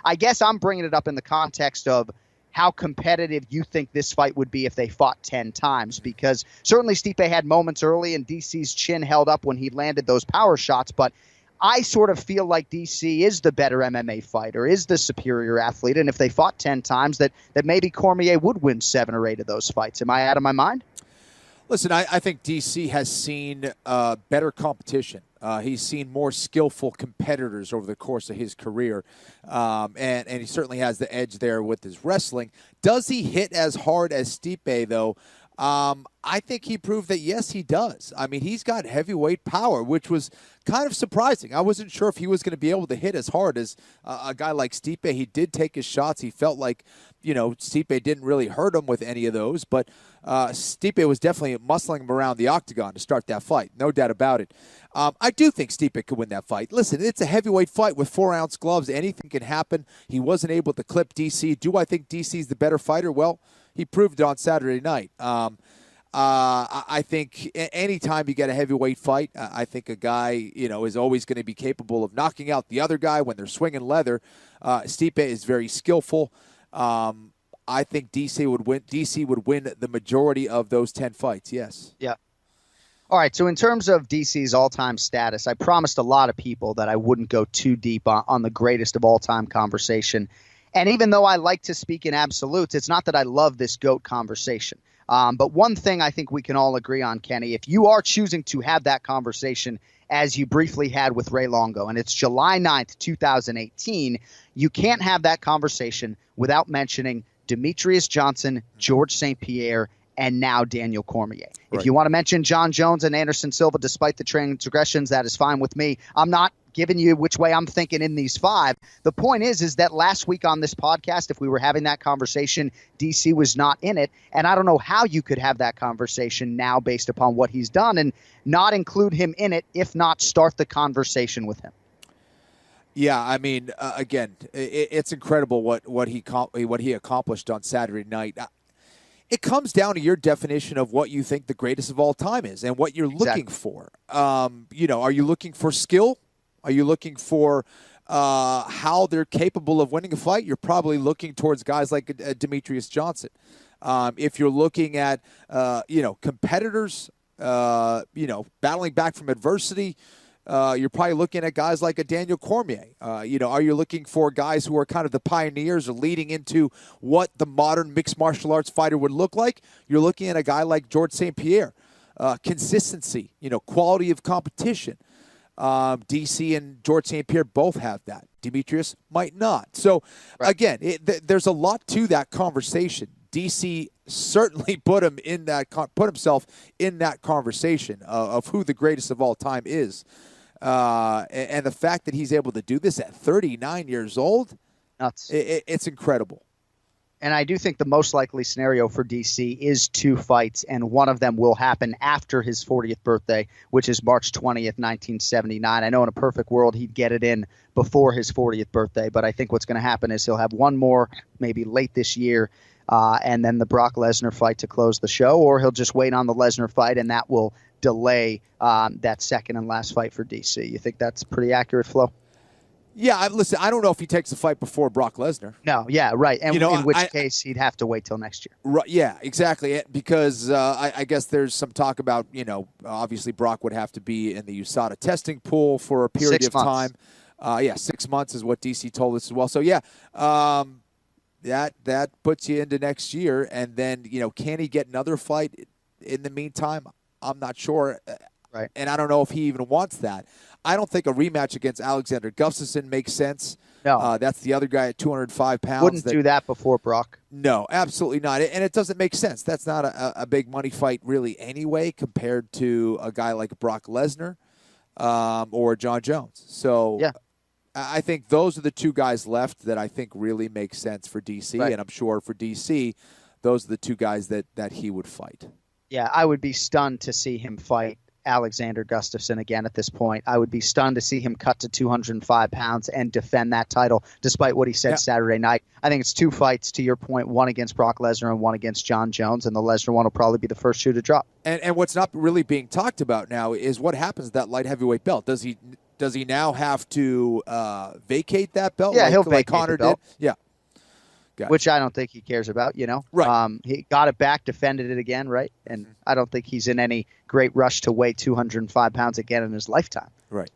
I guess I'm bringing it up in the context of how competitive you think this fight would be if they fought 10 times, because certainly Stipe had moments early and DC's chin held up when he landed those power shots, but I sort of feel like DC is the better MMA fighter, is the superior athlete, and if they fought 10 times, that maybe Cormier would win 7 or 8 of those fights. Am I out of my mind? Listen, I think DC has seen better competition. He's seen more skillful competitors over the course of his career, and he certainly has the edge there with his wrestling. Does he hit as hard as Stipe, though? I think he proved that, yes, he does. I mean, he's got heavyweight power, which was kind of surprising. I wasn't sure if he was going to be able to hit as hard as a guy like Stipe. He did take his shots. He felt like, Stipe didn't really hurt him with any of those, but Stipe was definitely muscling him around the octagon to start that fight. No doubt about it. I do think Stipe could win that fight. Listen, it's a heavyweight fight with 4-ounce gloves. Anything can happen. He wasn't able to clip DC. Do I think DC's the better fighter? Well, he proved it on Saturday night. I think anytime you get a heavyweight fight, I think a guy, is always going to be capable of knocking out the other guy when they're swinging leather. Stipe is very skillful. I think DC would win. DC would win the majority of those 10 fights. Yes. Yeah. All right. So in terms of DC's all-time status, I promised a lot of people that I wouldn't go too deep on the greatest of all-time conversation. And even though I like to speak in absolutes, it's not that I love this GOAT conversation. But one thing I think we can all agree on, Kenny, if you are choosing to have that conversation as you briefly had with Ray Longo, and it's July 9th, 2018, you can't have that conversation without mentioning Demetrius Johnson, George St. Pierre, and now Daniel Cormier. Right. If you want to mention John Jones and Anderson Silva, despite the transgressions, that is fine with me. I'm not giving you which way I'm thinking in these 5. The point is that last week on this podcast, if we were having that conversation, DC was not in it. And I don't know how you could have that conversation now based upon what he's done and not include him in it, if not start the conversation with him. Yeah, I mean, again, it's incredible what he accomplished on Saturday night. It comes down to your definition of what you think the greatest of all time is and what you're looking for. Are you looking for skill? Are you looking for how they're capable of winning a fight? You're probably looking towards guys like Demetrius Johnson. If you're looking at, competitors, battling back from adversity, you're probably looking at guys like a Daniel Cormier. Are you looking for guys who are kind of the pioneers or leading into what the modern mixed martial arts fighter would look like? You're looking at a guy like George St. Pierre. Consistency, quality of competition. DC and George St. Pierre both have that. Demetrius might not. So, Again, there's a lot to that conversation. DC certainly put himself in that conversation of who the greatest of all time is. And the fact that he's able to do this at 39 years old, nuts. It's incredible. And I do think the most likely scenario for DC is 2 fights, and one of them will happen after his 40th birthday, which is March 20th, 1979. I know in a perfect world he'd get it in before his 40th birthday, but I think what's going to happen is he'll have one more maybe late this year, and then the Brock Lesnar fight to close the show, or he'll just wait on the Lesnar fight, and that will delay that second and last fight for DC. You think that's pretty accurate, Flo? Yeah, listen, I don't know if he takes the fight before Brock Lesnar. No, yeah, right. And in which case he'd have to wait till next year. Right, yeah, exactly. Because I guess there's some talk about, obviously Brock would have to be in the USADA testing pool for a period of time. 6 months is what DC told us as well. So, yeah, that puts you into next year. And then, can he get another fight in the meantime? I'm not sure. Right. And I don't know if he even wants that. I don't think a rematch against Alexander Gustafsson makes sense. No. That's the other guy at 205 pounds. Wouldn't do that before Brock. No, absolutely not. And it doesn't make sense. That's not a big money fight really anyway compared to a guy like Brock Lesnar or John Jones. So yeah. I think those are the 2 guys left that I think really make sense for DC. Right. And I'm sure for DC, those are the 2 guys that he would fight. Yeah, I would be stunned to see him fight Alexander Gustafsson again at this point. I would be stunned to see him cut to 205 pounds and defend that title, despite what he said Saturday night. I think it's 2 fights, to your point, one against Brock Lesnar and one against John Jones, and the Lesnar one will probably be the first shoe to drop. And what's not really being talked about now is what happens to that light heavyweight belt. Does he Does he now have to vacate that belt? Yeah, he'll like vacate Conor the belt. did. Yeah. Gotcha. Which I don't think he cares about, Right. He got it back, defended it again, right? And I don't think he's in any great rush to weigh 205 pounds again in his lifetime. Right.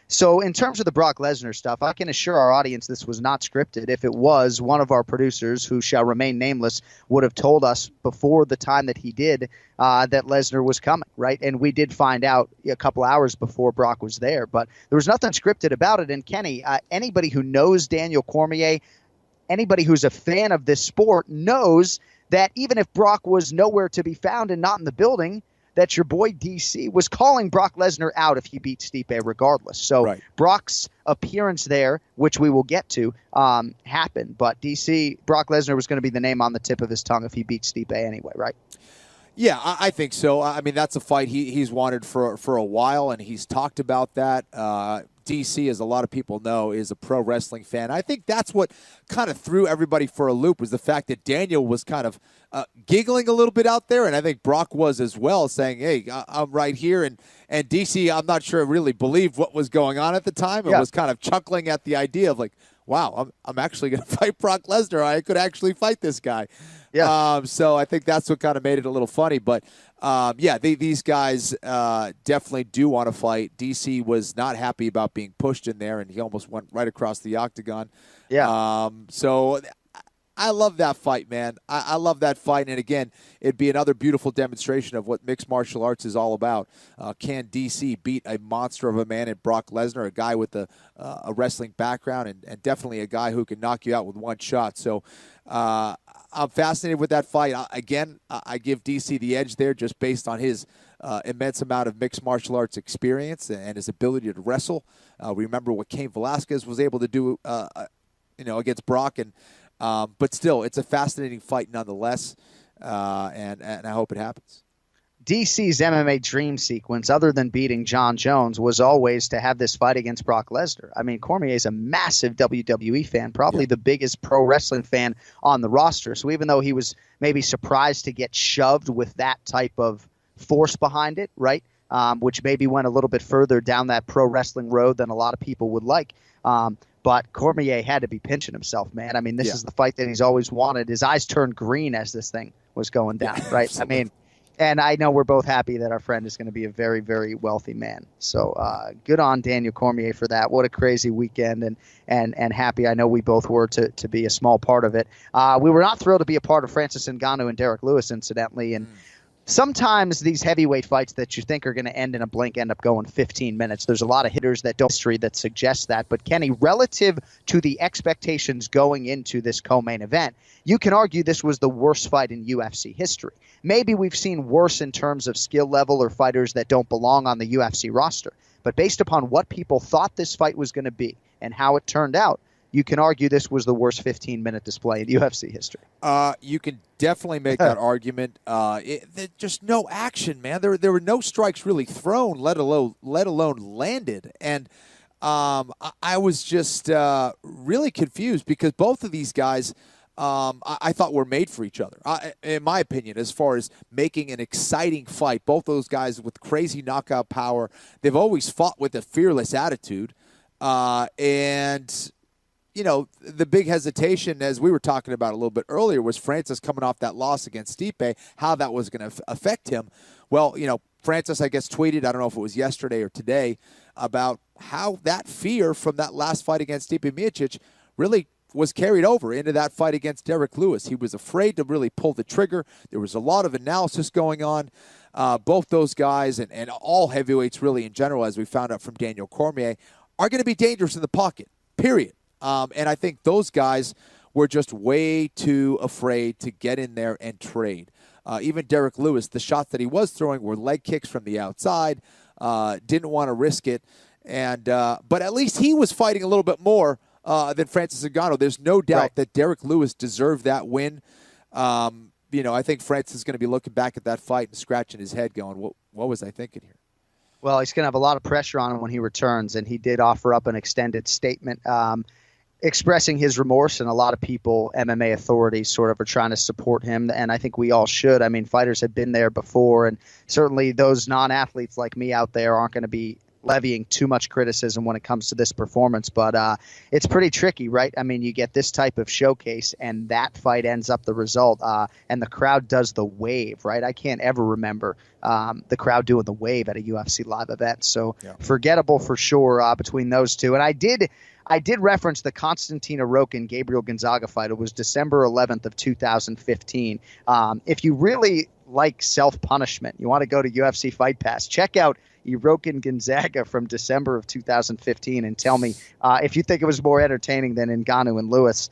So in terms of the Brock Lesnar stuff, I can assure our audience this was not scripted. If it was, one of our producers, who shall remain nameless, would have told us before the time that he did that Lesnar was coming, right? And we did find out a couple hours before Brock was there, but there was nothing scripted about it. And Kenny, anybody who knows Daniel Cormier, anybody who's a fan of this sport knows that even if Brock was nowhere to be found and not in the building, that your boy DC was calling Brock Lesnar out if he beat Stipe regardless. So right. Brock's appearance there, which we will get to, happened. But Brock Lesnar was going to be the name on the tip of his tongue if he beat Stipe anyway, right? Yeah, I think so. I mean, that's a fight he's wanted for a while, and he's talked about that. DC, as a lot of people know, is a pro wrestling fan. I think that's what kind of threw everybody for a loop, was the fact that Daniel was kind of giggling a little bit out there, and I think Brock was as well, saying, hey, I'm right here. And DC, I'm not sure really believed what was going on at the time, and was kind of chuckling at the idea of like, wow, I'm actually going to fight Brock Lesnar. I could actually fight this guy. Yeah. So I think that's what kind of made it a little funny. But, these guys definitely do want to fight. DC was not happy about being pushed in there, and he almost went right across the octagon. Yeah. So I love that fight, man. I love that fight. And, again, it'd be another beautiful demonstration of what mixed martial arts is all about. Can DC beat a monster of a man in Brock Lesnar, a guy with a wrestling background, and definitely a guy who can knock you out with one shot. So I'm fascinated with that fight. Again, I give DC the edge there just based on his immense amount of mixed martial arts experience and his ability to wrestle. Remember what Cain Velasquez was able to do against Brock. But still, it's a fascinating fight nonetheless, and I hope it happens. DC's MMA dream sequence, other than beating John Jones, was always to have this fight against Brock Lesnar. I mean, Cormier is a massive WWE fan, probably the biggest pro wrestling fan on the roster. So even though he was maybe surprised to get shoved with that type of force behind it, right, which maybe went a little bit further down that pro wrestling road than a lot of people would like, but Cormier had to be pinching himself, man. I mean, this is the fight that he's always wanted. His eyes turned green as this thing was going down, right? Absolutely. I mean, and I know we're both happy that our friend is going to be a very, very wealthy man. So good on Daniel Cormier for that. What a crazy weekend, and happy I know we both were to be a small part of it. We were not thrilled to be a part of Francis Ngannou and Derek Lewis, incidentally, and sometimes these heavyweight fights that you think are going to end in a blink end up going 15 minutes. There's a lot of hitters that don't history that suggest that. But Kenny, relative to the expectations going into this co-main event, you can argue this was the worst fight in UFC history. Maybe we've seen worse in terms of skill level or fighters that don't belong on the UFC roster. But based upon what people thought this fight was going to be and how it turned out, you can argue this was the worst 15-minute display in UFC history. You can definitely make that argument. Just no action, man. There were no strikes really thrown, let alone landed. And I was just really confused because both of these guys I thought were made for each other, in my opinion, as far as making an exciting fight. Both those guys with crazy knockout power. They've always fought with a fearless attitude. And the big hesitation, as we were talking about a little bit earlier, was Francis coming off that loss against Stipe, how that was going to affect him. Well, Francis, I guess, tweeted, I don't know if it was yesterday or today, about how that fear from that last fight against Stipe Miocic really was carried over into that fight against Derek Lewis. He was afraid to really pull the trigger. There was a lot of analysis going on. Both those guys and all heavyweights really in general, as we found out from Daniel Cormier, are going to be dangerous in the pocket, period. And I think those guys were just way too afraid to get in there and trade. Even Derek Lewis, the shots that he was throwing were leg kicks from the outside, didn't want to risk it. But at least he was fighting a little bit more than Francis Ngannou. There's no doubt that Derek Lewis deserved that win. I think Francis is going to be looking back at that fight and scratching his head going, what was I thinking here? Well, he's going to have a lot of pressure on him when he returns, and he did offer up an extended statement expressing his remorse, and a lot of people, MMA authorities, sort of are trying to support him, and I think we all should. I mean, fighters have been there before, and certainly those non-athletes like me out there aren't going to be levying too much criticism when it comes to this performance, but it's pretty tricky, right? I mean, you get this type of showcase, and that fight ends up the result, and the crowd does the wave, right? I can't ever remember the crowd doing the wave at a UFC live event, so forgettable for sure between those two. And I did reference the Konstantin Arokin Gabriel Gonzaga fight. It was December 11th of 2015. If you really like self-punishment, you want to go to UFC Fight Pass, check out Arokin Gonzaga from December of 2015 and tell me if you think it was more entertaining than Ngannou and Lewis.